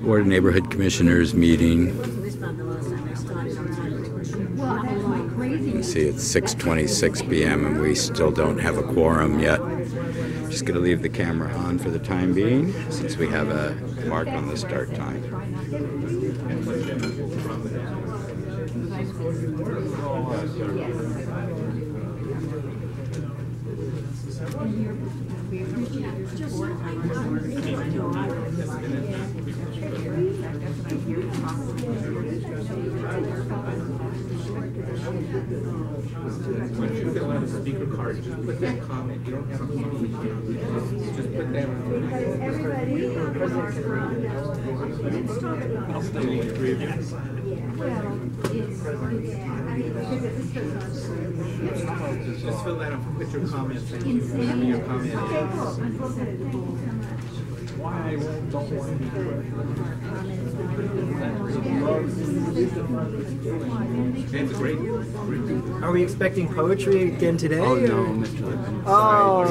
Board of Neighborhood Commissioners meeting. Let's see, it's 6:26 p.m. and we still don't have a quorum yet. Just going to leave the camera on for the time being since we have a mark on the start time. When you fill out a speaker card, just put that comment. You don't have to just put that. I'll stay with the three of you. Just fill that out. Put your comments in. Whatever your comment is. Why don't want to be It's great. Are we expecting poetry again today? Oh no, Mr. Lippman. Oh,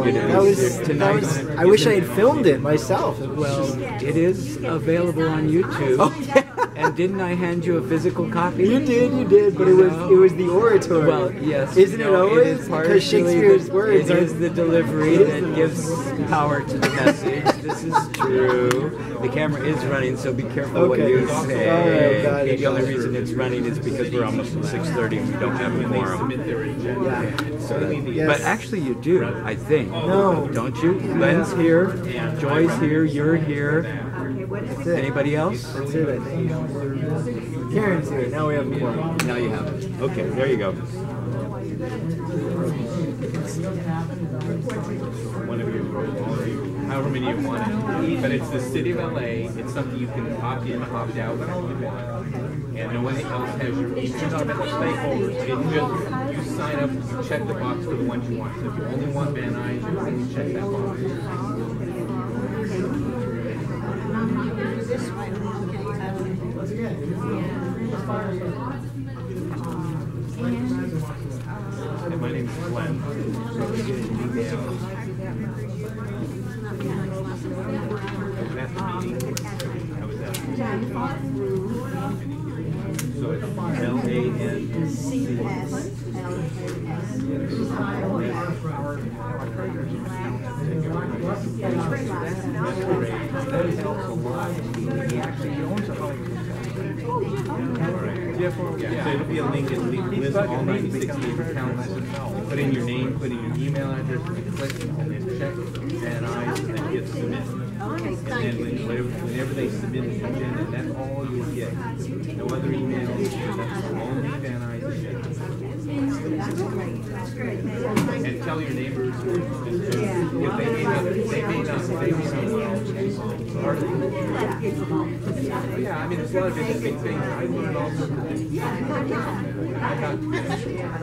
that was. I wish I had filmed it myself. Well, it is available on YouTube. Oh, yeah. And didn't I hand you a physical copy? You did, but it was the oratory. Well, yes. Isn't it always? Because Shakespeare's words it is the delivery that gives power to the message. This is true. The camera is running, so be careful what you say. Got it. The only reason it's running is because we're almost at 6:30 and we don't have a quorum. But actually you do, I think. No. Don't you? Len's here, Joy's here, you're here. Anybody else? That's it, I think. Karen's here. Now we have a quorum. Now you have it. Okay, there you go. One of you, all of you, however many you want it. But it's the City of LA. It's something you can opt in, opt out whenever you want. And no one else has your. It's just about the stakeholders. It's just you sign up, you check the box for the ones you want. So if you only want Van Nuys, you only check that box. And my name is Glenn. At the meeting, I was at. So it's That helps a lot. He actually owns a home. Yeah, so it'll be a link and list all 96 accounts. Put in your name, put in your email address, click, and then check Van Nuys, and then hit submit. And then whenever they submit the agenda, that's all you'll get. No other emails. That's only Van Nuys agenda. And tell your neighbors, if they may not. Yeah, I mean, there's a lot of interesting things. I learned all sorts of things. I'm not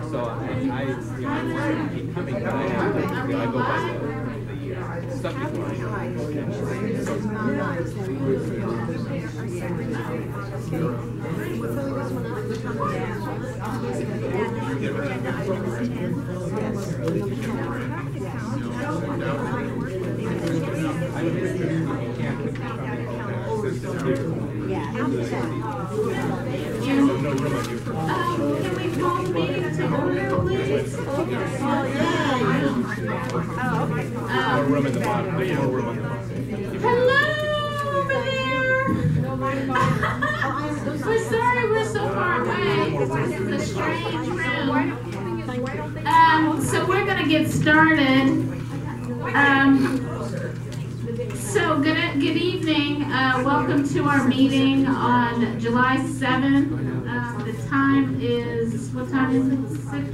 so I want to keep coming, but I have to, I go by the subject line. No room on you. Can we call the meeting to order, please? No room at the bottom. No room on the bottom. Hello over there. We're sorry we're so far away. This is a strange room. So we're gonna get started. So good evening. Welcome to our meeting on July 7th. The time is, what time is it?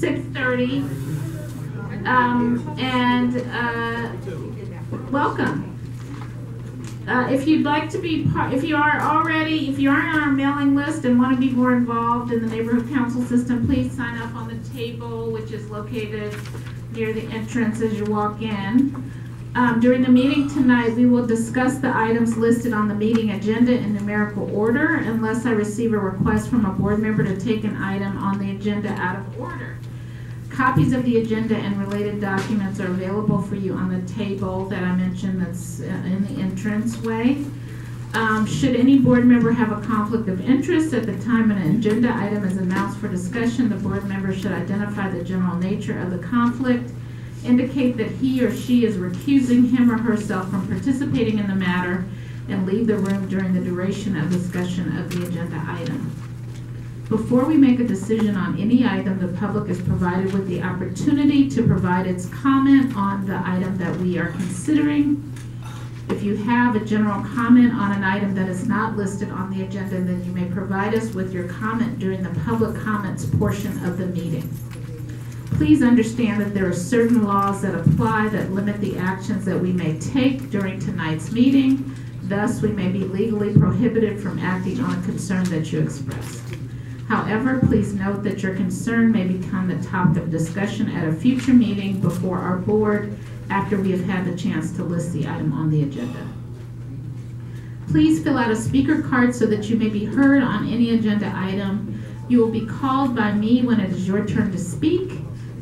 6:30. Welcome. If you'd like to be part, if you aren't on our mailing list and want to be more involved in the neighborhood council system, please sign up on the table, which is located near the entrance as you walk in. During the meeting tonight, we will discuss the items listed on the meeting agenda in numerical order, unless I receive a request from a board member to take an item on the agenda out of order. Copies of the agenda and related documents are available for you on the table that I mentioned that's in the entranceway. Should any board member have a conflict of interest at the time an agenda item is announced for discussion, the board member should identify the general nature of the conflict, indicate that he or she is recusing him or herself from participating in the matter, and leave the room during the duration of discussion of the agenda item. Before we make a decision on any item, the public is provided with the opportunity to provide its comment on the item that we are considering. If you have a general comment on an item that is not listed on the agenda, then you may provide us with your comment during the public comments portion of the meeting. Please understand that there are certain laws that apply that limit the actions that we may take during tonight's meeting. Thus, we may be legally prohibited from acting on a concern that you expressed. However, please note that your concern may become the topic of discussion at a future meeting before our board after we have had the chance to list the item on the agenda. Please fill out a speaker card so that you may be heard on any agenda item. You will be called by me when it is your turn to speak.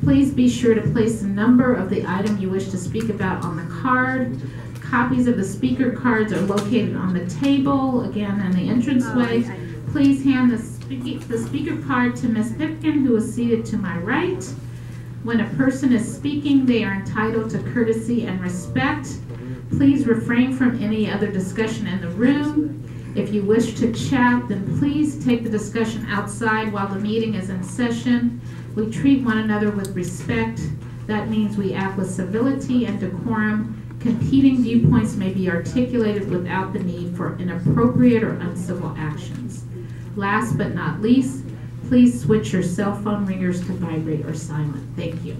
Please be sure to place the number of the item you wish to speak about on the card. Copies of the speaker cards are located on the table, again in the entranceway. Please hand the speaker card to Ms. Pipkin, who is seated to my right. When a person is speaking, they are entitled to courtesy and respect. Please refrain from any other discussion in the room. If you wish to chat, then please take the discussion outside while the meeting is in session. We treat one another with respect. That means we act with civility and decorum. Competing viewpoints may be articulated without the need for inappropriate or uncivil actions. Last but not least, please switch your cell phone ringers to vibrate or silent. Thank you.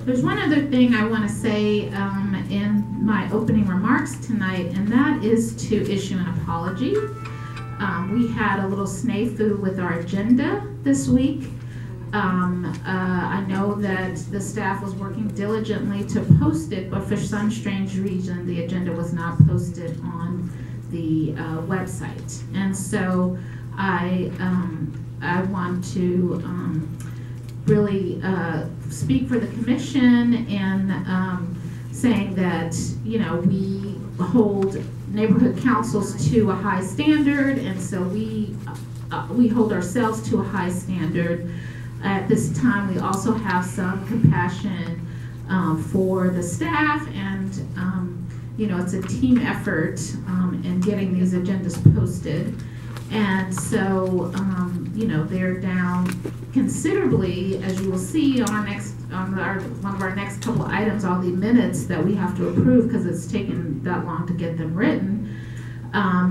There's one other thing I want to say in my opening remarks tonight, and that is to issue an apology. We had a little snafu with our agenda this week. I know that the staff was working diligently to post it, but for some strange reason, the agenda was not posted on the website. And so I want to really speak for the commission in saying that, you know, we hold neighborhood councils to a high standard, and so we hold ourselves to a high standard. At this time, we also have some compassion for the staff, and you know, it's a team effort in getting these agendas posted. And so, you know, they're down considerably, as you will see on one of our next couple items, all the minutes that we have to approve because it's taken that long to get them written. I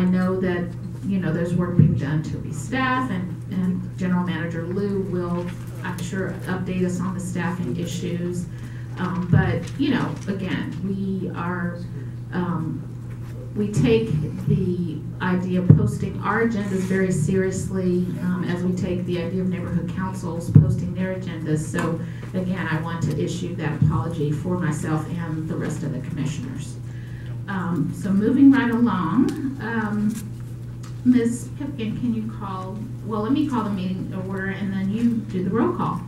know that, you know, there's work being done to restaff, and General Manager Lou will, I'm sure, update us on the staffing issues. But, you know, again, we take the idea of posting our agendas very seriously, as we take the idea of neighborhood councils posting their agendas. So again, I want to issue that apology for myself and the rest of the commissioners. So moving right along, Ms. Pipkin, can you let me call the meeting to order, and then you do the roll call.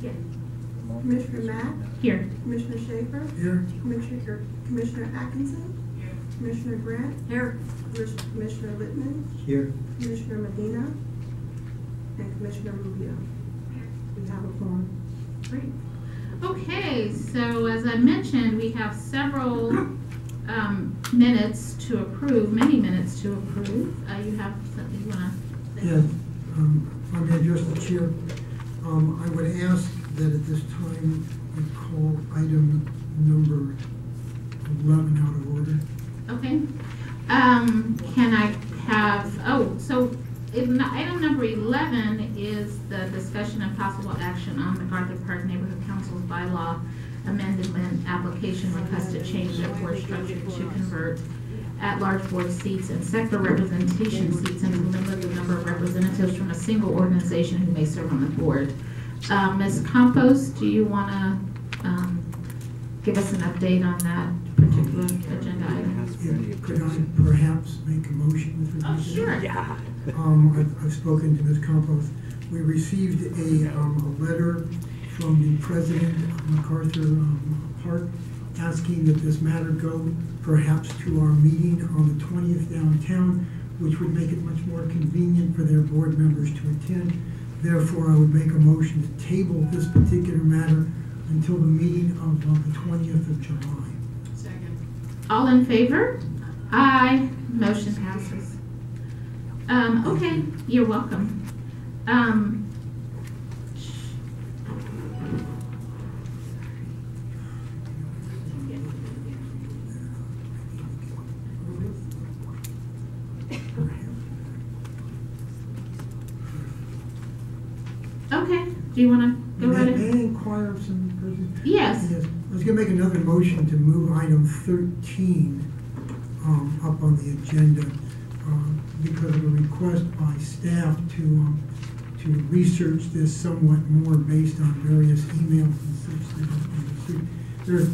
Yeah. Commissioner Mack? Here. Commissioner Schaefer? Here. Commissioner Atkinson? Here. Commissioner Grant? Here. Commissioner Littman? Here. Commissioner Medina? And Commissioner Rubio? Here. We have a quorum. Great. Okay, so as I mentioned, we have several minutes to approve, many minutes to approve. You have something you want to say? Yes, if I may address the chair, I would ask that at this time we call item number 11 out of order. Okay. Can I have, so item number 11 is the discussion and possible action on MacArthur Park Neighborhood Council's bylaw amendment application request to change the board structure to convert at-large board seats and sector representation seats and to limit the number of representatives from a single organization who may serve on the board. Ms. Campos, do you want to give us an update on that particular particular agenda item? Could I perhaps make a motion with regard Oh, to that? sure. Yeah. I've spoken to Ms. Campos. We received a letter from the president of MacArthur Park asking that this matter go perhaps to our meeting on the 20th downtown, which would make it much more convenient for their board members to attend. Therefore, I would make a motion to table this particular matter until the meeting of the 20th of July. All in favor? Aye. Motion passes. Okay, you're welcome. Okay, do you want to go right May I ahead? inquire of some person? Yes. Yes, I was gonna make another motion to move item 13 up on the agenda because of a request by staff to research this somewhat more based on various emails and such that have been received. There's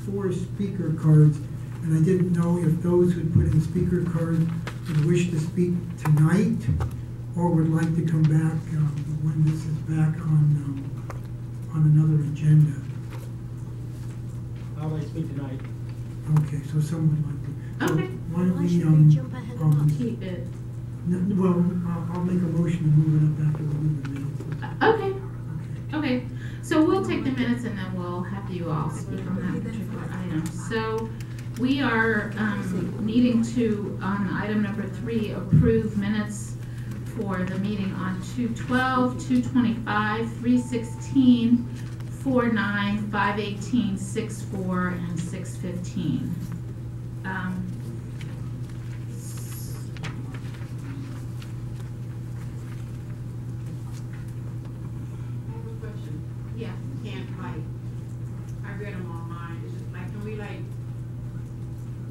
4 speaker cards, and I didn't know if those who put in speaker cards would wish to speak tonight or would like to come back when this is back on another agenda. I'd like to speak tonight. Okay, so someone would like to. So Okay. why don't we, Keep it. well, I'll make a motion to move it up after we move the minutes. Okay, Okay. okay. So we'll take the minutes and then we'll have you all speak on that particular item. So we are needing to, on item number 3, approve minutes for the meeting on 2/12, 2/25, 3/16, 4/9, 5/18, 6/4, and 6/15. Yeah. Can't like, I read them online, it's just like, can we like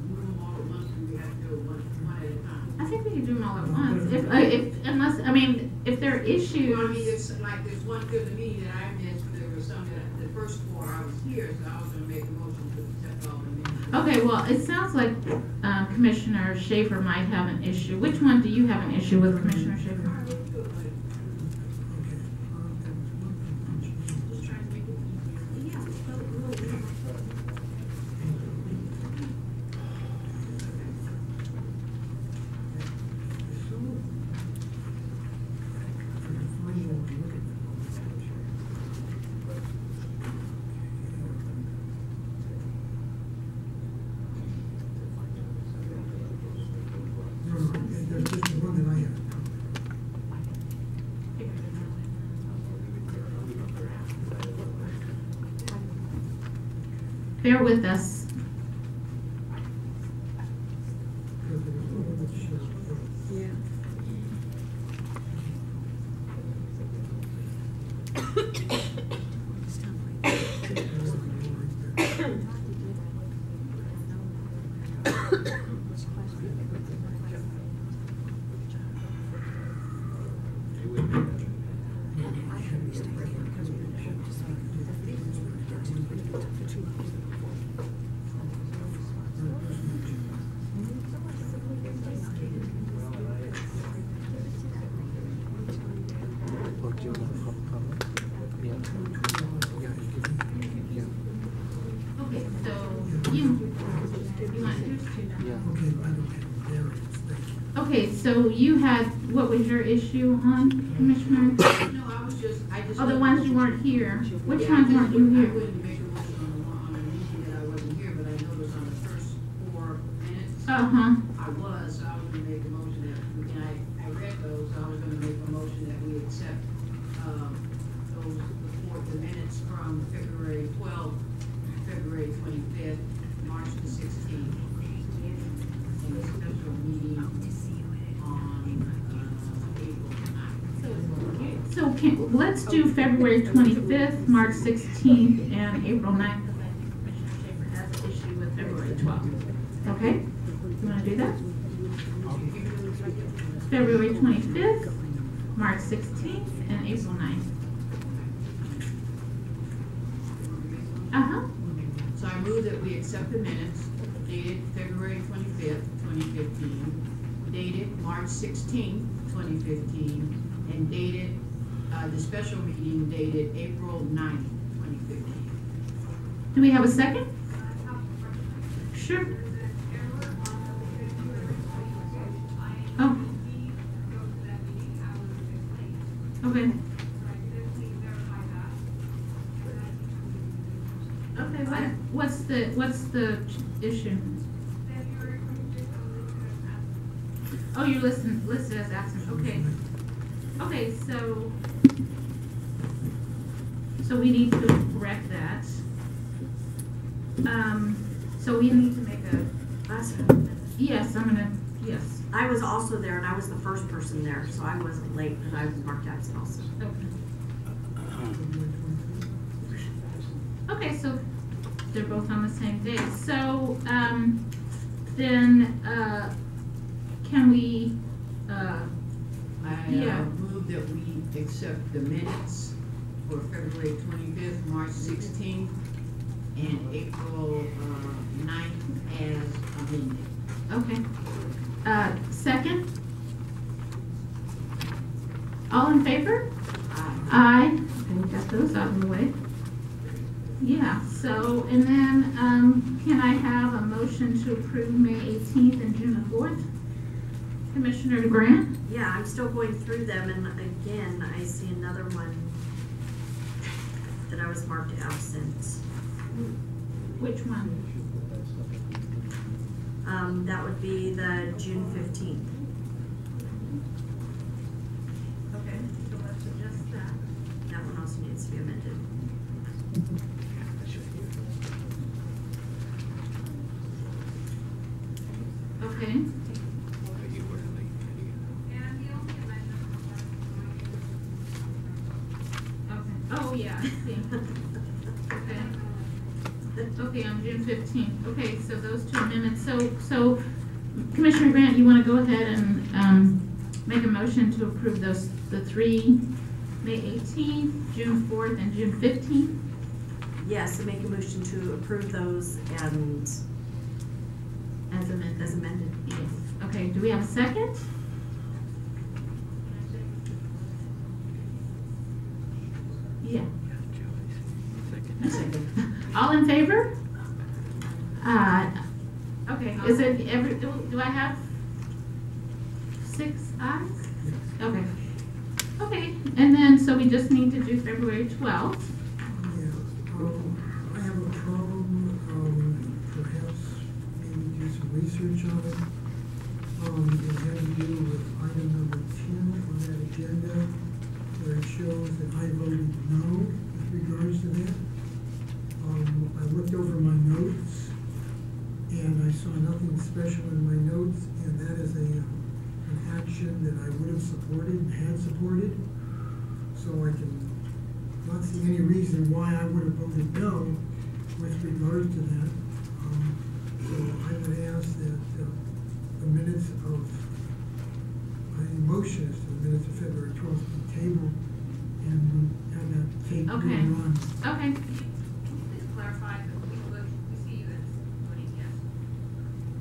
move them all at once, and we have to do it one at a time? I think we can do them all at once. If unless, I mean, if there are issues. I mean, it's like, there's one good to me that I missed, but there was some that, the first 4 I was here, so I was gonna make a motion to accept all the minutes. Okay, well, it sounds like Commissioner Schaefer might have an issue. Which one do you have an issue with, Commissioner Schaefer? Just trying to make it easy. There's just the one that I have. Bear with us. Okay, so you want to Okay, I don't have variance, thank you. Okay, so you had, what was your issue on, Commissioner? No, I just. Oh, the ones you weren't here. Which Yeah, ones I weren't you I here? wouldn't make a motion on a meeting that I wasn't here, but I noticed on the first 4 minutes. Uh-huh. I was, so I was gonna make a motion that, and I read those, so I was gonna make a motion that we accept, the minutes from February 12th, February 25th, March the 16th. And a special meeting on, April 9th. So let's do February 25th, March 16th, and April 9th, because I think Commissioner Schaefer has an issue with February 12th. Okay? You want to do that? February 25th, March 16th, and April 9th. Uh-huh. So I move that we accept the minutes dated February 25th, 2015, dated March 16th, 2015, and dated, the special meeting dated April 9th, 2015. Do we have a second? Sure. Oh. Okay. Okay, what's the issue? Oh, you're listed as absent, okay. Okay, so we need to correct that. So we need to make a, yes, yes. I was also there, and I was the first person there, so I wasn't late, but I was marked absent also. Okay, so they're both on the same day. So, then, can we, I yeah. move that we accept the minutes for February 25th, March 16th, and April 9th as amended. Okay. Second? All in favor? Aye. Okay, we got those out of the way. Yeah, so, and then, can I have a motion to approve May 18th and June the 4th? Commissioner Grant? Yeah, I'm still going through them, and again, I see another one that I was marked absent. Which one? That would be the June 15th. Okay, so let's adjust that. That one also needs to be amended. Okay. Oh, yeah, I see. Okay. Okay, on June 15th. Okay, so those two amendments. So Commissioner Grant, you want to go ahead and make a motion to approve those, the three, May 18th, June 4th, and June 15th? Yes, so make a motion to approve those and As amended. as amended. Yes. Okay, do we have a second? Yeah. All in favor? Okay, is it do I have 6 ayes? Okay. Okay, and then, so we just need to do February 12th. Yeah, I have a problem, perhaps maybe do some research on it. It has to do with item number 10 on that agenda, where it shows that I voted no with regards to that. I looked over my notes, and I saw nothing special in my notes, and that is an action that I would have supported and had supported. So I can not see any reason why I would have voted no with regard to that. So I would ask that the minutes of, my motion is to the minutes of February 12th be tabled and have that tape Okay. run. Okay. Please clarify that we see you as voting yes.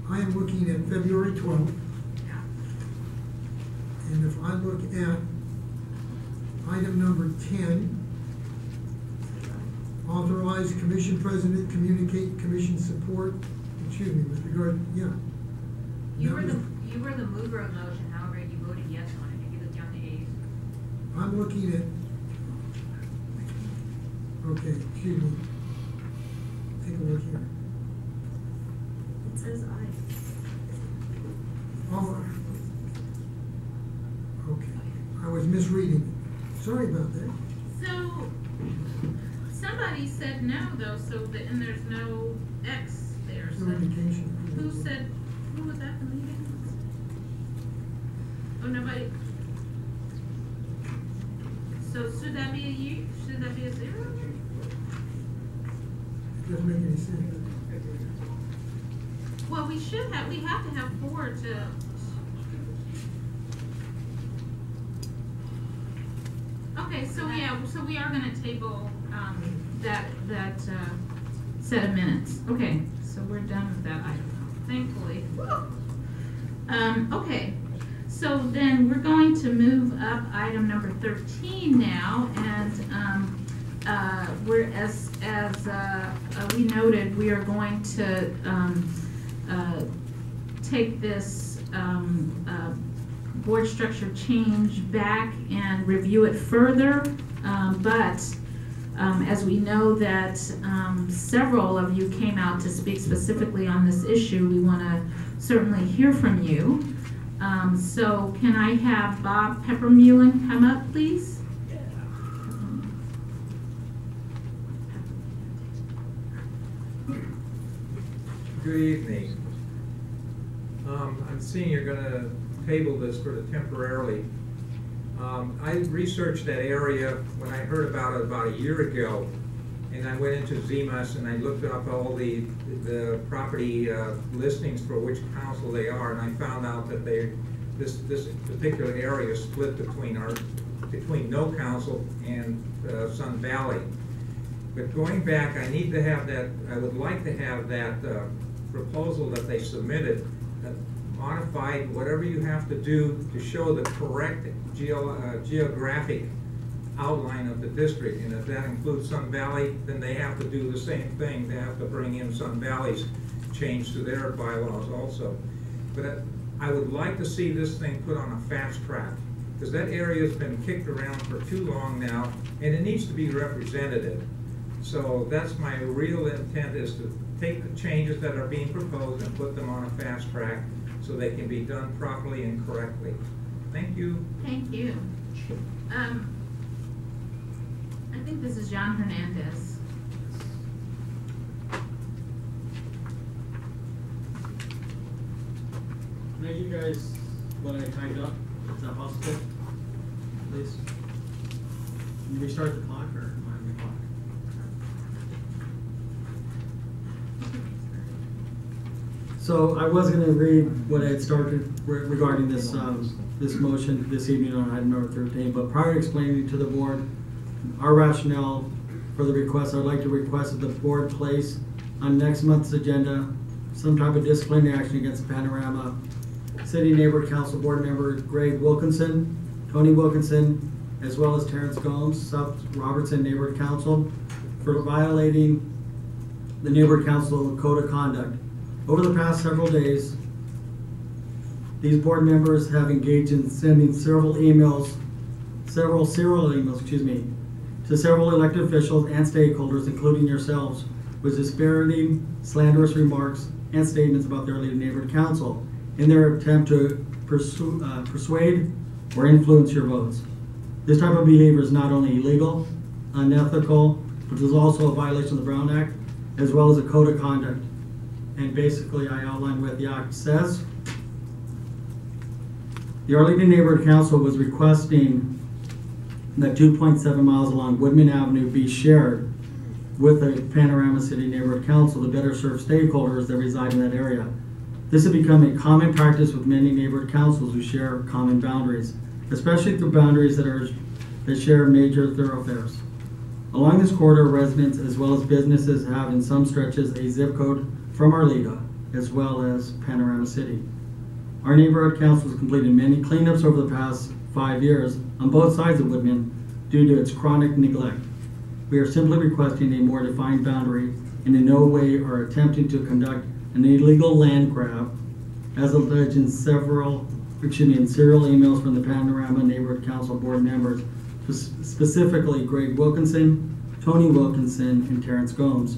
I am looking at February 12th. And if I look at item number 10, authorize commission president communicate commission support, excuse me, with regard, yeah. You That were the mover of the motion, however, you voted yes on it, if you look down the A's. I'm looking at, okay, excuse me. Take a look here. It says aye. Oh, okay, I was misreading. Sorry about that. So, somebody said no though, and there's no X there, so. No indication. Who said, who was at the meeting? Oh, nobody? So should that be a U? Should that be a 0? It doesn't make any sense. Well, we have to have 4 to. Okay, so yeah, so we are gonna table, that set of minutes. Okay, so we're done with that item. thankfully. Okay, so then we're going to move up item number 13 now, and we're as we noted, we are going to take this board structure change back and review it further, but as we know that several of you came out to speak specifically on this issue, we want to certainly hear from you. So can I have Bob Peppermullen come up, please? Good evening. I'm seeing you're going to table this for the temporarily. I researched that area when I heard about it about a year ago, and I went into ZMAS and I looked up all the property listings for which council they are, and I found out that this particular area is split between no council and Sun Valley. But going back, I need to have that. I would like to have that proposal that they submitted modified, whatever you have to do to show the correct geographic outline of the district. And if that includes Sun Valley, then they have to do the same thing. They have to bring in Sun Valley's change to their bylaws also. But I would like to see this thing put on a fast track, because that area has been kicked around for too long now, and it needs to be representative. So that's my real intent, is to take the changes that are being proposed and put them on a fast track so they can be done properly and correctly. Thank you. Thank you. I think this is John Hernandez. Can I give you guys what I typed up? Is that possible? Please. Can you restart the clock or am I on the clock? So I was going to read what I had started regarding this this motion this evening on item number 13, but prior to explaining to the board our rationale for the request, I'd like to request that the board place on next month's agenda some type of disciplinary action against Panorama City Neighborhood Council Board member Greg Wilkinson, Tony Wilkinson, as well as Terrence Gomes, South Robertson Neighborhood Council, for violating the Neighborhood Council Code of Conduct. Over the past several days, these board members have engaged in sending serial emails, to several elected officials and stakeholders, including yourselves, with disparaging, slanderous remarks and statements about their leading neighborhood council in their attempt to persuade or influence your votes. This type of behavior is not only illegal, unethical, but is also a violation of the Brown Act, as well as a code of conduct. And basically, I outlined what the act says. The Arlington Neighborhood Council was requesting that 2.7 miles along Woodman Avenue be shared with the Panorama City Neighborhood Council to better serve stakeholders that reside in that area. This has become a common practice with many neighborhood councils who share common boundaries, especially the boundaries that share major thoroughfares. Along this corridor, residents as well as businesses have in some stretches a zip code from Arleta, as well as Panorama City. Our neighborhood council has completed many cleanups over the past 5 years on both sides of Woodman due to its chronic neglect. We are simply requesting a more defined boundary and in no way are attempting to conduct an illegal land grab, as alleged in serial emails from the Panorama Neighborhood Council board members, specifically Greg Wilkinson, Tony Wilkinson, and Terrence Gomes.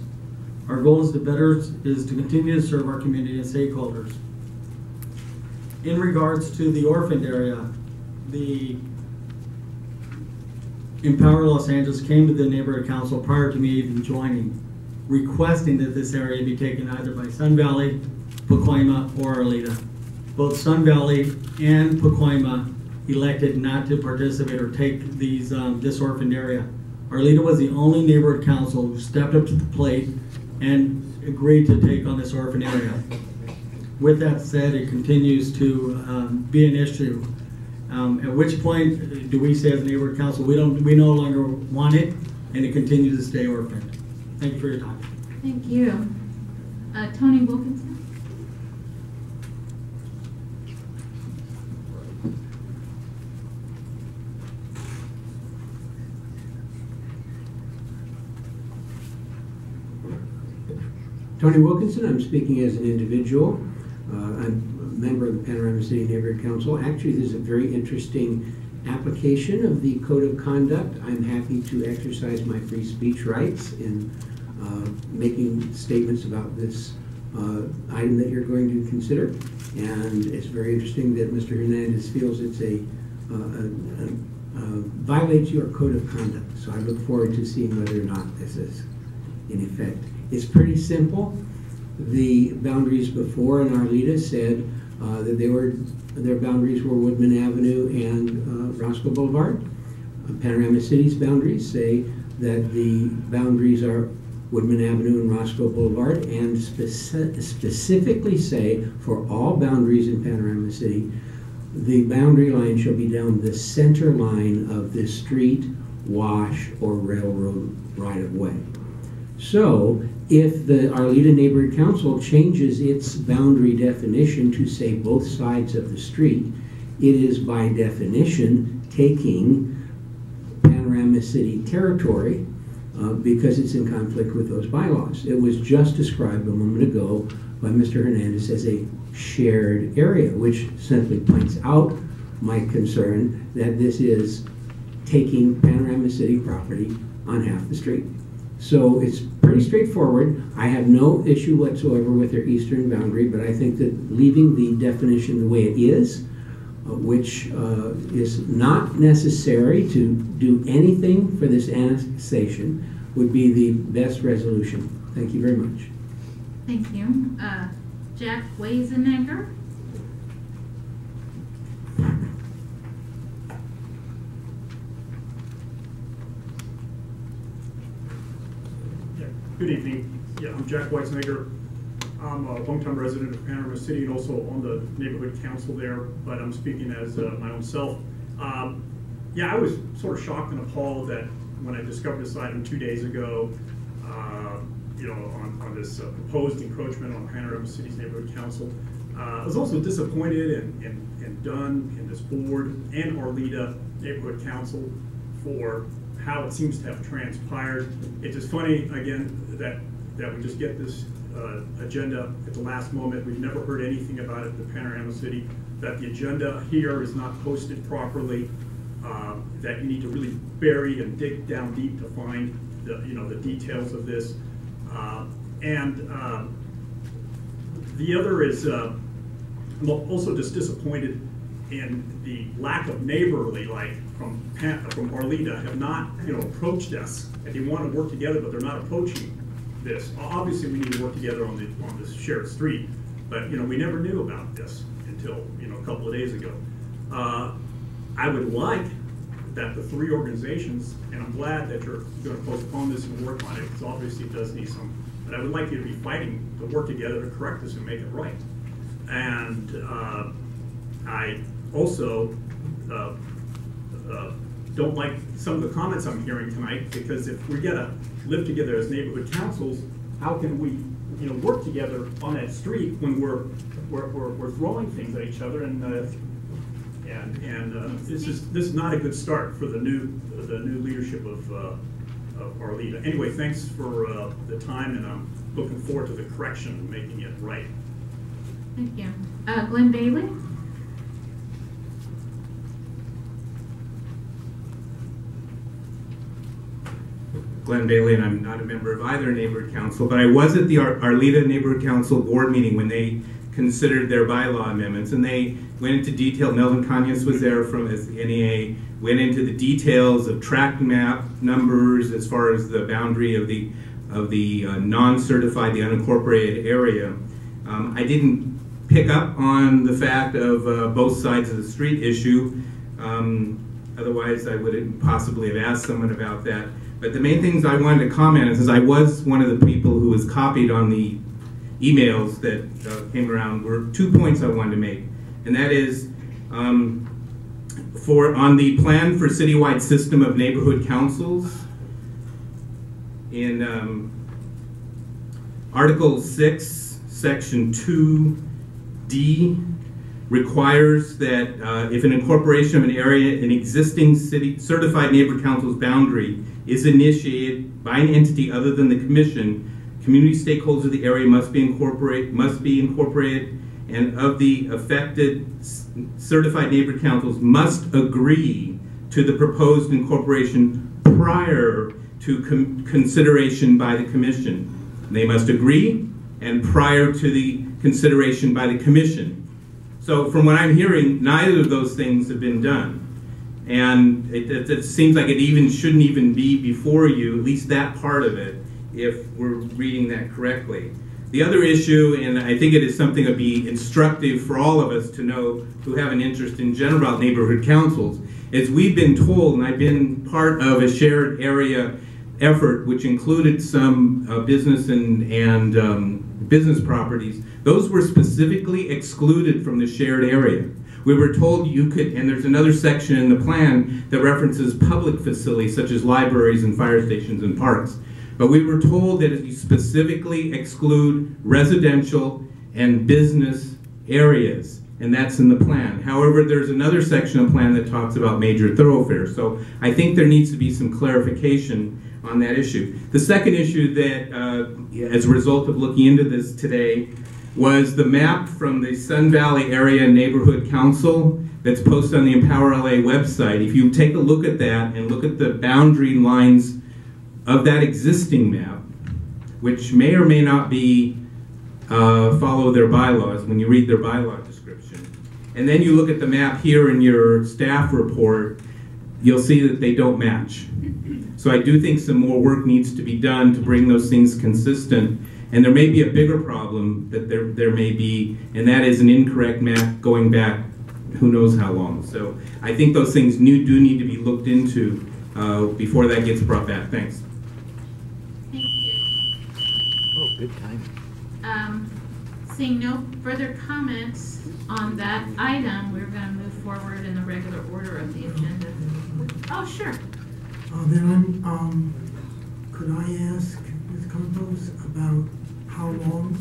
Our goal is to continue to serve our community and stakeholders. In regards to the orphaned area, the Empower Los Angeles came to the neighborhood council prior to me even joining, requesting that this area be taken either by Sun Valley, Pacoima, or Arleta. Both Sun Valley and Pacoima elected not to participate or take these this orphaned area. Arleta was the only neighborhood council who stepped up to the plate and agreed to take on this orphan area. With that said, it continues to be an issue. At which point do we say as a neighborhood council, we no longer want it, and it continues to stay orphaned. Thank you for your time. Thank you. Tony Wilkinson. Tony Wilkinson. I'm speaking as an individual. I'm a member of the Panorama City Neighborhood Council. Actually, this is a very interesting application of the Code of Conduct. I'm happy to exercise my free speech rights in making statements about this item that you're going to consider. And it's very interesting that Mr. Hernandez feels it's violates your Code of Conduct. So I look forward to seeing whether or not this is in effect. It's pretty simple. The boundaries before in Arleta said that their boundaries were Woodman Avenue and Roscoe Boulevard. Panorama City's boundaries say that the boundaries are Woodman Avenue and Roscoe Boulevard, and specifically say for all boundaries in Panorama City, the boundary line shall be down the center line of the street, wash, or railroad right-of-way. So if the Arleta Neighborhood Council changes its boundary definition to say both sides of the street, it is by definition taking Panorama City territory because it's in conflict with those bylaws. It was just described a moment ago by Mr. Hernandez as a shared area, which simply points out my concern that this is taking Panorama City property on half the street. So it's pretty straightforward. I have no issue whatsoever with their eastern boundary, but I think that leaving the definition the way it is, which is not necessary to do anything for this annexation, would be the best resolution. Thank you very much. Thank you. Jack Weisenegger. Good evening. Yeah, I'm Jack Weisenegger. I'm a longtime resident of Panorama City and also on the neighborhood council there, but I'm speaking as my own self. Yeah, I was sort of shocked and appalled that when I discovered this item 2 days ago, you know, on this proposed encroachment on Panorama City's neighborhood council. I was also disappointed and done in this board and Arleta neighborhood council for how it seems to have transpired. It's just funny, again, that we just get this agenda at the last moment. We've never heard anything about it at the Panorama City, that the agenda here is not posted properly, that you need to really bury and dig down deep to find the details of this. The other is, I'm also just disappointed in the lack of neighborly, like from Arleta, have not approached us, and they want to work together, but they're not approaching this. Obviously, we need to work together on this shared street, but we never knew about this until a couple of days ago. I would like that the three organizations, and I'm glad that you're going to postpone this and work on it, because obviously it does need some, but I would like you to be fighting to work together to correct this and make it right. And I also don't like some of the comments I'm hearing tonight, because if we gotta live together as neighborhood councils, how can we work together on that street when we're throwing things at each other, and this is not a good start for the new leadership of Arleta. Anyway, thanks for the time, and I'm looking forward to the correction and making it right. Thank you. Glenn Bailey. Glenn Bailey, and I'm not a member of either neighborhood council, but I was at the Arleta Neighborhood Council board meeting when they considered their bylaw amendments, and they went into detail. Melvin Conyas was there from NEA, went into the details of tract map numbers as far as the boundary of the non-certified, the unincorporated area. I didn't pick up on the fact of both sides of the street issue. Otherwise, I would possibly have asked someone about that. But the main things I wanted to comment on, since I was one of the people who was copied on the emails that came around, were 2 points I wanted to make. And that is, on the plan for citywide system of neighborhood councils, in Article 6, Section 2D, requires that if an incorporation of an area, an existing city certified neighborhood council's boundary is initiated by an entity other than the commission, Community stakeholders of the area must be incorporated, and of the affected certified neighborhood councils must agree to the proposed incorporation prior to consideration by the commission. They must agree and prior to the consideration by the commission. So from what I'm hearing, neither of those things have been done. And it seems like it shouldn't even be before you, at least that part of it, if we're reading that correctly. The other issue, and I think it is something that would be instructive for all of us to know who have an interest in general about neighborhood councils, is we've been told, and I've been part of a shared area effort which included some business and business properties. Those were specifically excluded from the shared area. We were told you could, and there's another section in the plan that references public facilities such as libraries and fire stations and parks. But we were told that you specifically exclude residential and business areas, and that's in the plan. However, there's another section of the plan that talks about major thoroughfares. So I think there needs to be some clarification on that issue. The second issue that, as a result of looking into this today, was the map from the Sun Valley Area Neighborhood Council that's posted on the Empower LA website. If you take a look at that and look at the boundary lines of that existing map, which may or may not be follow their bylaws when you read their bylaw description, and then you look at the map here in your staff report, you'll see that they don't match. So I do think some more work needs to be done to bring those things consistent. And there may be a bigger problem that there may be, and that is an incorrect map going back who knows how long. So I think those things do need to be looked into before that gets brought back. Thanks. Thank you. Oh, good time. Seeing no further comments on that item, we're going to move forward in the regular order of the agenda. Oh, sure. Then could I ask Ms. Campos about how long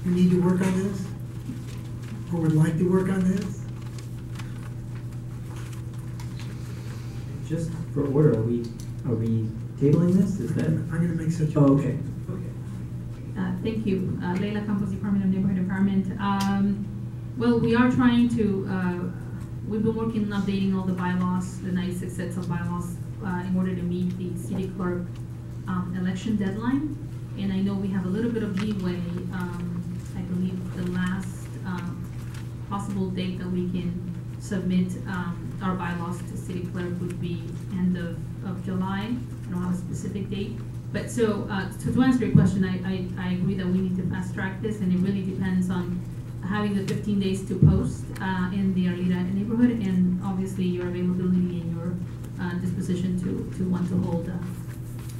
you need to work on this, or would like to work on this? Just for order, are we tabling this? Is that? I'm going to make such a Oh, motion. okay. Thank you. Leila Campos, Department of Neighborhood Environment. Well, we are trying to, we've been working on updating all the bylaws, the 96 sets of bylaws, in order to meet the city clerk election deadline. And I know we have a little bit of leeway. I believe the last possible date that we can submit our bylaws to city clerk would be end of July. I don't have a specific date. But so to answer your question, I agree that we need to fast track this, and it really depends on having the 15 days to post in the Arleta neighborhood, and obviously your availability and your disposition to want to hold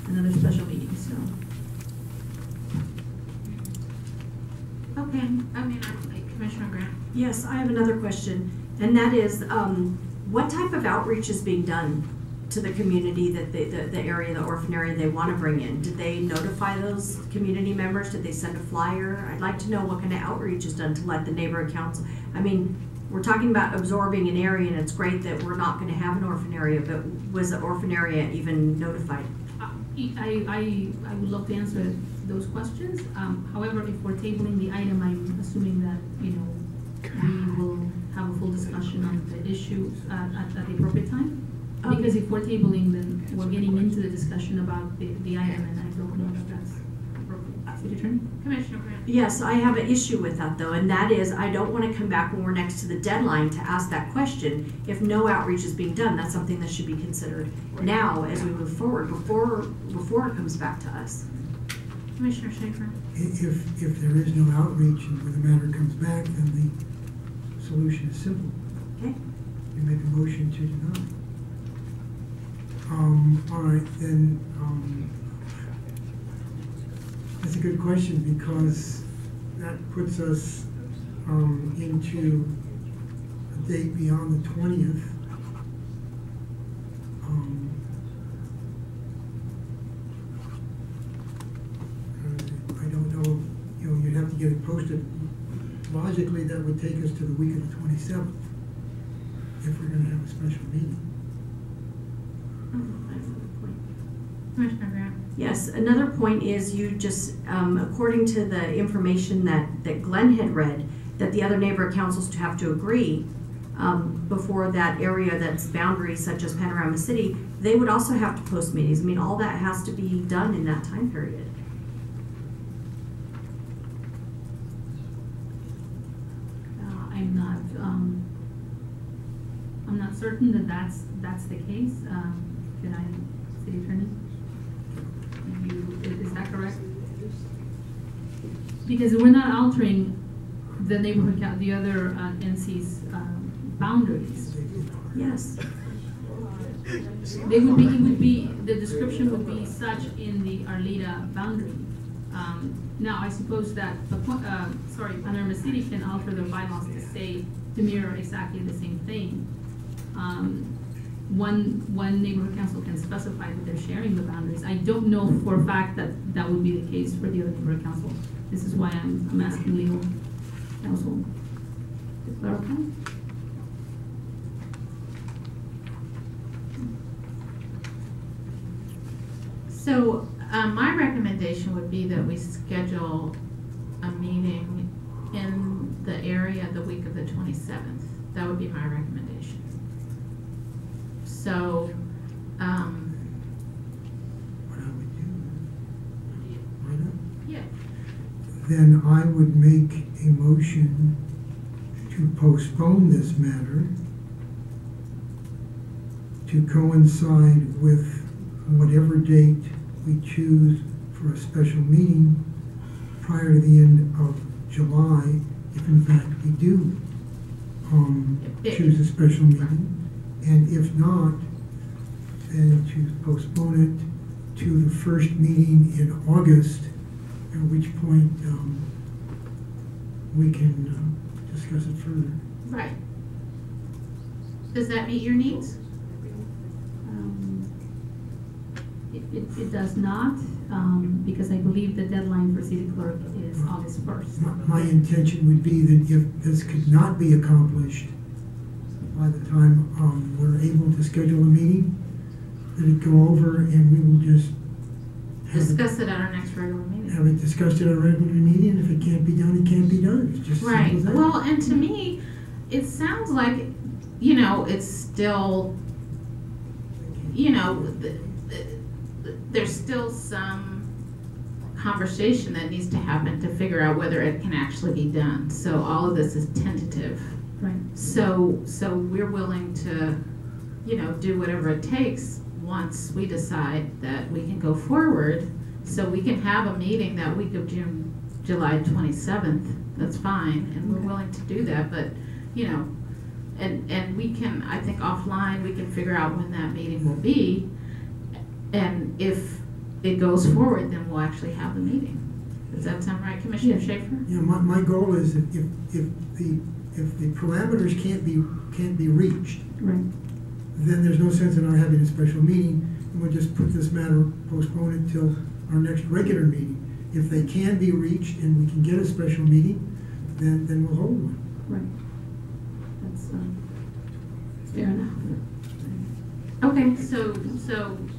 another special meeting. So. Okay, Commissioner Grant. Yes, I have another question, and that is, what type of outreach is being done to the community that the area, the orphan area they want to bring in? Did they notify those community members? Did they send a flyer? I'd like to know what kind of outreach is done to let the neighborhood council. I mean, we're talking about absorbing an area, and it's great that we're not going to have an orphan area, but was the orphan area even notified? I would love to answer those questions. However, if we're tabling the item, I'm assuming that, we will have a full discussion on the issue at the appropriate time. Because if we're tabling, then we're getting into the discussion about the item, and I don't know if that's appropriate. City Attorney? Commissioner Grant. Yes, I have an issue with that though, and that is I don't want to come back when we're next to the deadline to ask that question if no outreach is being done. That's something that should be considered now as we move forward before it comes back to us. Commissioner Schaefer. If there is no outreach and when the matter comes back, then the solution is simple. Okay. You make a motion to deny. All right, then, that's a good question because that puts us into a date beyond the 20th. I don't know, you'd have to get it posted. Logically, that would take us to the week of the 27th if we're going to have a special meeting. Commissioner Grant? Yes, another point is you just, according to the information that Glenn had read, that the other neighborhood councils have to agree before that area that's boundaries such as Panorama City, they would also have to post meetings. I mean, all that has to be done in that time period. I'm not certain that that's the case. Can I, City Attorney? Is that correct? Because we're not altering the neighborhood count, the other NC's boundaries. Yes. They would be, it would be, the description would be such in the Arleta boundary. Now, I suppose that, Panorama City can alter their bylaws to say, to mirror exactly the same thing. One neighborhood council can specify that they're sharing the boundaries. I don't know for a fact that that would be the case for the other neighborhood council. This is why I'm asking legal counsel to clarify. So my recommendation would be that we schedule a meeting in the area the week of the 27th. That would be my recommendation. So, What I would do, why not? yeah. Then I would make a motion to postpone this matter to coincide with whatever date we choose for a special meeting prior to the end of July, if in fact we do choose a special meeting. And if not, then to postpone it to the first meeting in August, at which point we can discuss it further. Right. Does that meet your needs? It does not, because I believe the deadline for city clerk is August 1st. My intention would be that if this could not be accomplished by the time we're able to schedule a meeting, that it go over and we will just Discuss it at our next regular meeting. have it discussed at our regular meeting. If it can't be done, it can't be done. It's just Right. simple as that. Well, and to me, it sounds like, you know, it's still, you know, there's still some conversation that needs to happen to figure out whether it can actually be done. So all of this is tentative. Right. So we're willing to, you know, do whatever it takes once we decide that we can go forward. So we can have a meeting that week of July 27th. That's fine, and we're willing to do that. But, you know, and we can, I think offline, we can figure out when that meeting will be. And if it goes forward, then we'll actually have the meeting. Does that sound right, Commissioner Schaefer? Yeah, my goal is if the parameters can't be reached, Right. then there's no sense in our having a special meeting, and we'll just put this matter, postpone it till our next regular meeting. If they can be reached and we can get a special meeting, then we'll hold one. Right. That's fair enough. Okay, so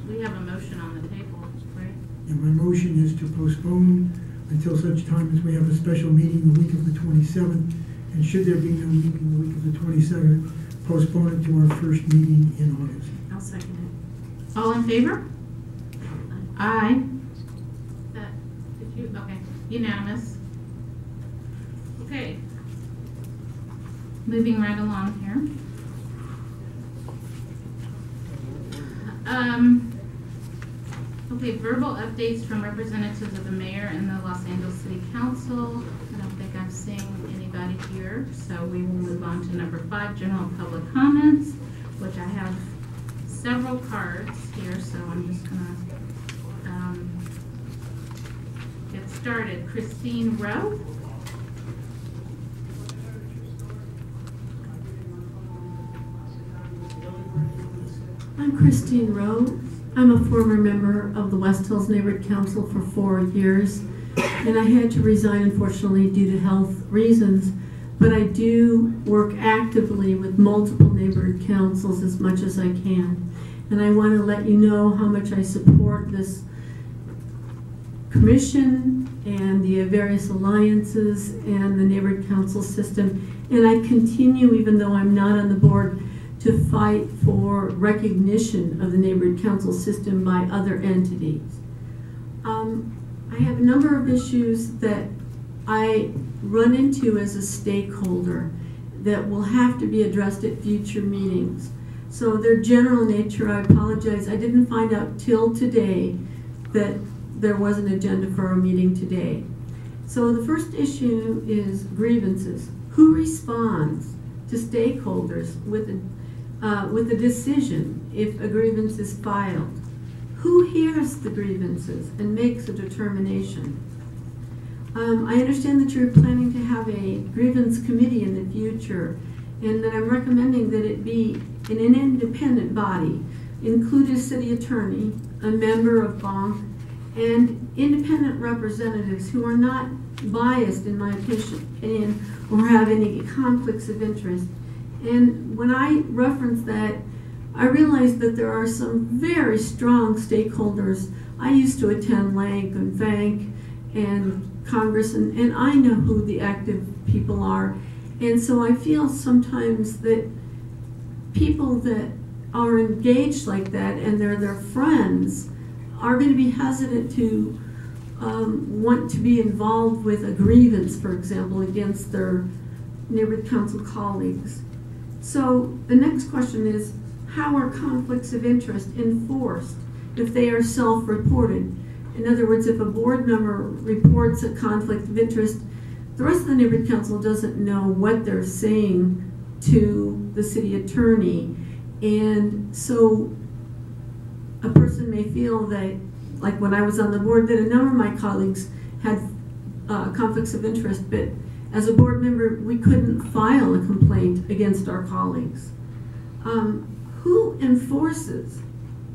we have a motion on the table, right? And my motion is to postpone until such time as we have a special meeting the week of the 27th, and should there be no meeting the week of the 22nd, postpone it to our first meeting in August. I'll second it. All in favor? Aye. Did you, okay, unanimous. Okay. Moving right along here. Okay, verbal updates from representatives of the mayor and the Los Angeles City Council. I don't think I'm seeing anybody here, so we will move on to number 5, general public comments, which I have several cards here, so I'm just gonna get started. Christine Rowe. I'm Christine Rowe. I'm a former member of the West Hills Neighborhood Council for 4 years, and I had to resign, unfortunately, due to health reasons. But I do work actively with multiple neighborhood councils as much as I can. And I want to let you know how much I support this commission and the various alliances and the neighborhood council system. And I continue, even though I'm not on the board, to fight for recognition of the neighborhood council system by other entities. I have a number of issues that I run into as a stakeholder that will have to be addressed at future meetings. So their general nature, I apologize, I didn't find out till today that there was an agenda for our meeting today. So the first issue is grievances. Who responds to stakeholders with a decision if a grievance is filed? Who hears the grievances and makes a determination? I understand that you're planning to have a grievance committee in the future, and that I'm recommending that it be in an independent body, include a city attorney, a member of BONC, and independent representatives who are not biased, in my opinion, or have any conflicts of interest. And when I reference that, I realize that there are some very strong stakeholders. I used to attend LANC and FANC and Congress, and I know who the active people are. And so I feel sometimes that people that are engaged like that and they're their friends are going to be hesitant to want to be involved with a grievance, for example, against their neighborhood council colleagues. So the next question is, how are conflicts of interest enforced if they are self-reported? In other words, if a board member reports a conflict of interest, the rest of the neighborhood council doesn't know what they're saying to the city attorney. And so a person may feel that, like when I was on the board, that a number of my colleagues had conflicts of interest, but as a board member, we couldn't file a complaint against our colleagues. Who enforces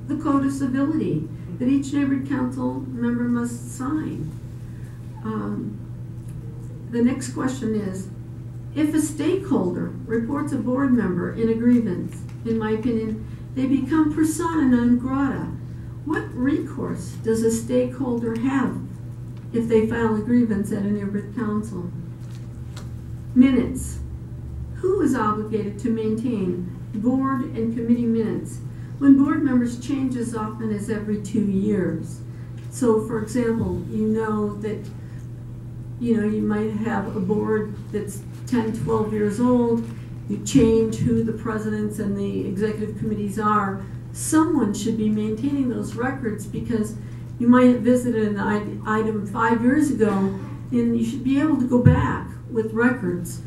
the code of civility that each neighborhood council member must sign? The next question is, if a stakeholder reports a board member in a grievance, in my opinion, they become persona non grata. What recourse does a stakeholder have if they file a grievance at a neighborhood council? Minutes. Who is obligated to maintain board and committee minutes when board members change as often as every 2 years? So, for example, you know that you might have a board that's 10, 12 years old. You change who the presidents and the executive committees are. Someone should be maintaining those records, because you might have visited an item 5 years ago, and you should be able to go back with records,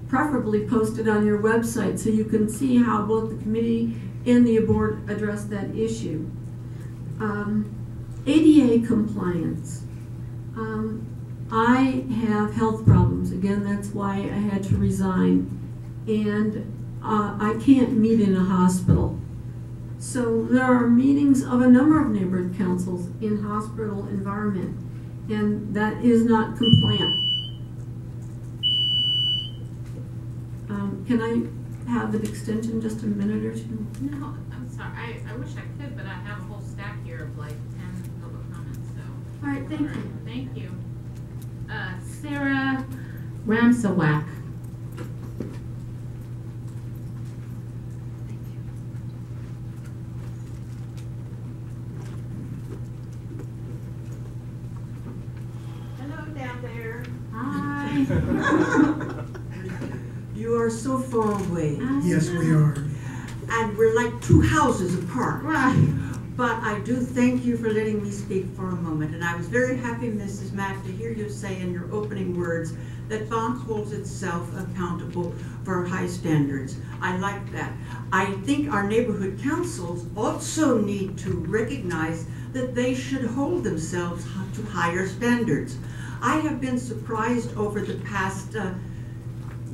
preferably posted on your website, so you can see how both the committee and the board address that issue. ADA compliance. I have health problems. Again, that's why I had to resign. And I can't meet in a hospital. So there are meetings of a number of neighborhood councils in hospital environment, and that is not compliant. Can I have an extension, just a minute or two? No, I'm sorry. I wish I could, but I have a whole stack here of like 10 public comments. So. All right, thank you. Thank you. Sarah Ramsawak. Hello down there. Hi. You are so far away. Yes, we are. And we're like 2 houses apart. Right. But I do thank you for letting me speak for a moment. And I was very happy, Mrs. Mack, to hear you say in your opening words that BONC holds itself accountable for high standards. I like that. I think our neighborhood councils also need to recognize that they should hold themselves to higher standards. I have been surprised over the past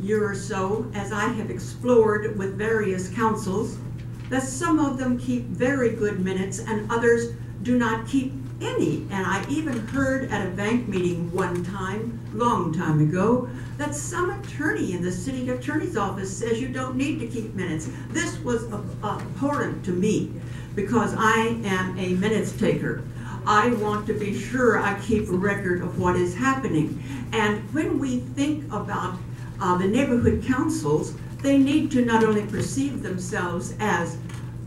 year or so, as I have explored with various councils, that some of them keep very good minutes and others do not keep any. And I even heard at a bank meeting one time, long time ago, that some attorney in the city attorney's office says you don't need to keep minutes. This was abhorrent to me because I am a minutes taker. I want to be sure I keep a record of what is happening. And when we think about the neighborhood councils, they need to not only perceive themselves as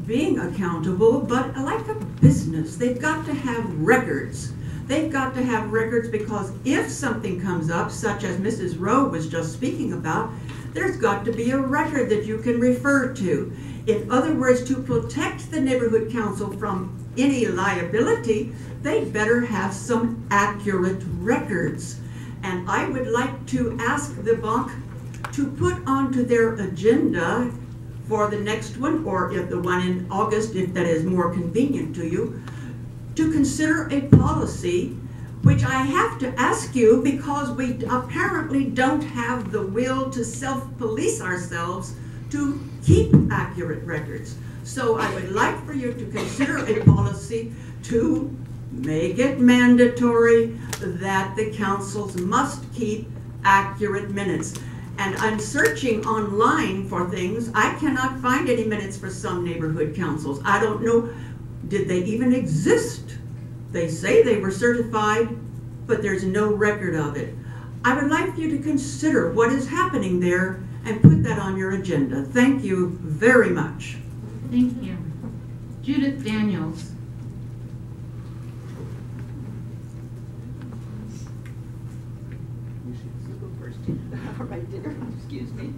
being accountable, but like a business. They've got to have records. They've got to have records because if something comes up, such as Mrs. Rowe was just speaking about, there's got to be a record that you can refer to. In other words, to protect the neighborhood council from any liability, they'd better have some accurate records. And I would like to ask the bank to put onto their agenda for the next one, or if the one in August, if that is more convenient to you, to consider a policy, which I have to ask you because we apparently don't have the will to self-police ourselves to keep accurate records. So I would like for you to consider a policy to make it mandatory that the councils must keep accurate minutes. And I'm searching online for things. I cannot find any minutes for some neighborhood councils. I don't know, did they even exist? They say they were certified, but there's no record of it. I would like you to consider what is happening there and put that on your agenda. Thank you very much. Thank you. Judith Daniels. All right, dear. Excuse me.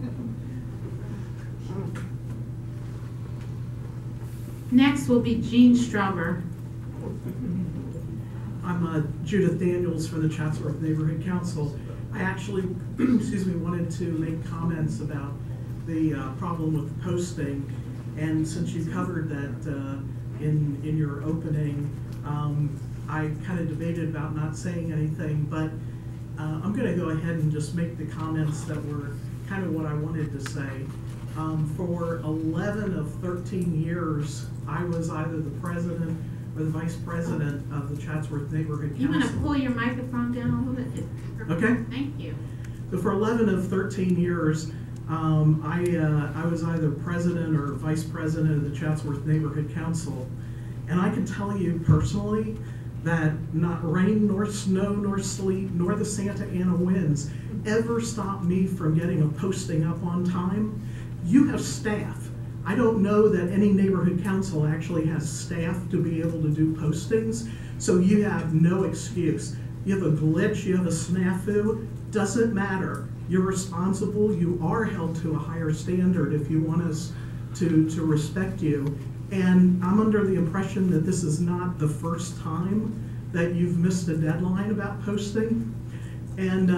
Next will be Jean Strauber. I'm Judith Daniels from the Chatsworth Neighborhood Council. I actually, excuse me, wanted to make comments about the problem with posting. And since you covered that in your opening, I kind of debated about not saying anything, but I'm going to go ahead and just make the comments that were kind of what I wanted to say. For 11 of 13 years, I was either the president or the vice president of the Chatsworth Neighborhood Council. You want to pull your microphone down a little bit? Okay. Thank you. So for 11 of 13 years, I was either president or vice president of the Chatsworth Neighborhood Council. And I can tell you personally that not rain, nor snow, nor sleet, nor the Santa Ana winds ever stopped me from getting a posting up on time. You have staff. I don't know that any neighborhood council actually has staff to be able to do postings, so you have no excuse. You have a glitch, you have a snafu, doesn't matter. You're responsible, you are held to a higher standard if you want us to respect you. And I'm under the impression that this is not the first time that you've missed a deadline about posting. And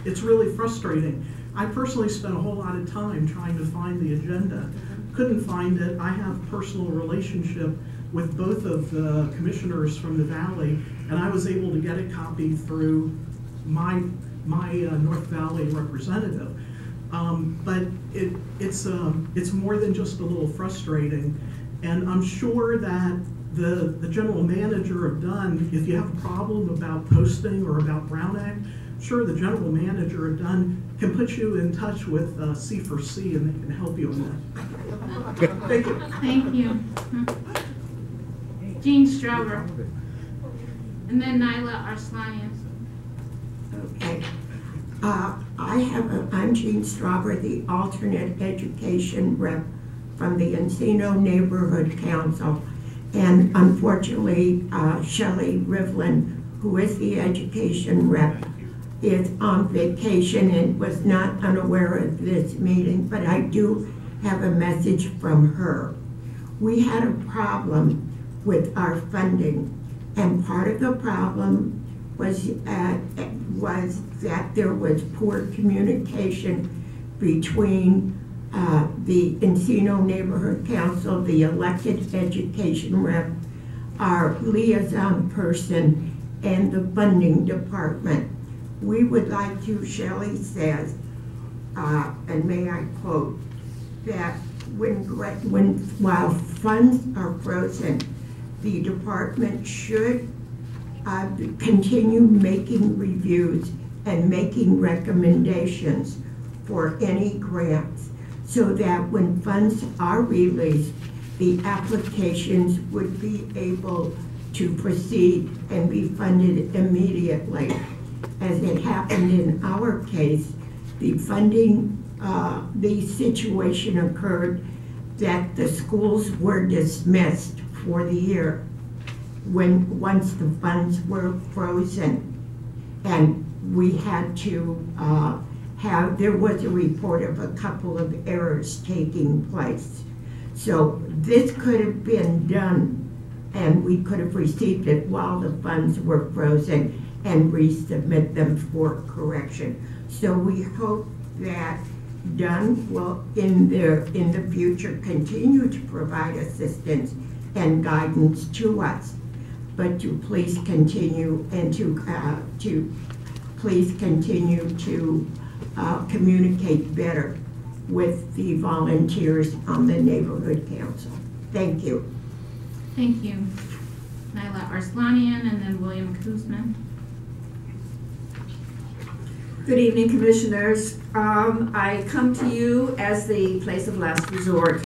it's really frustrating. I personally spent a whole lot of time trying to find the agenda. Couldn't find it. I have a personal relationship with both of the commissioners from the Valley, and I was able to get a copy through my North Valley representative. But it's more than just a little frustrating. And I'm sure that the general manager of Dunn, if you have a problem about posting or about Brown Act, sure, the general manager of Dunn can put you in touch with C4C and they can help you on that. Thank you. Thank you. Jean Strauber. And then Nyla Arslanian. Okay. I'm Jean Strauber, the alternate education rep from the Encino Neighborhood Council. And unfortunately, Shelley Rivlin, who is the education rep, is on vacation and was not unaware of this meeting, but I do have a message from her. We had a problem with our funding, and part of the problem was that there was poor communication between the Encino Neighborhood Council, the elected education rep, our liaison person, and the funding department. We would like to, Shelley says, and may I quote, that while funds are frozen the department should continue making reviews and making recommendations for any grants, so that when funds are released, the applications would be able to proceed and be funded immediately. As it happened in our case, the funding, the situation occurred that the schools were dismissed for the year once the funds were frozen. And we had to there was a report of a couple of errors taking place. So this could have been done, and we could have received it while the funds were frozen and resubmit them for correction. So we hope that Dunn will in the future continue to provide assistance and guidance to us, but to please continue and to please continue to communicate better with the volunteers on the neighborhood council. Thank you. Thank you. Naila Arslanian and then William Kuzman. Good evening, commissioners. I come to you as the place of last resort.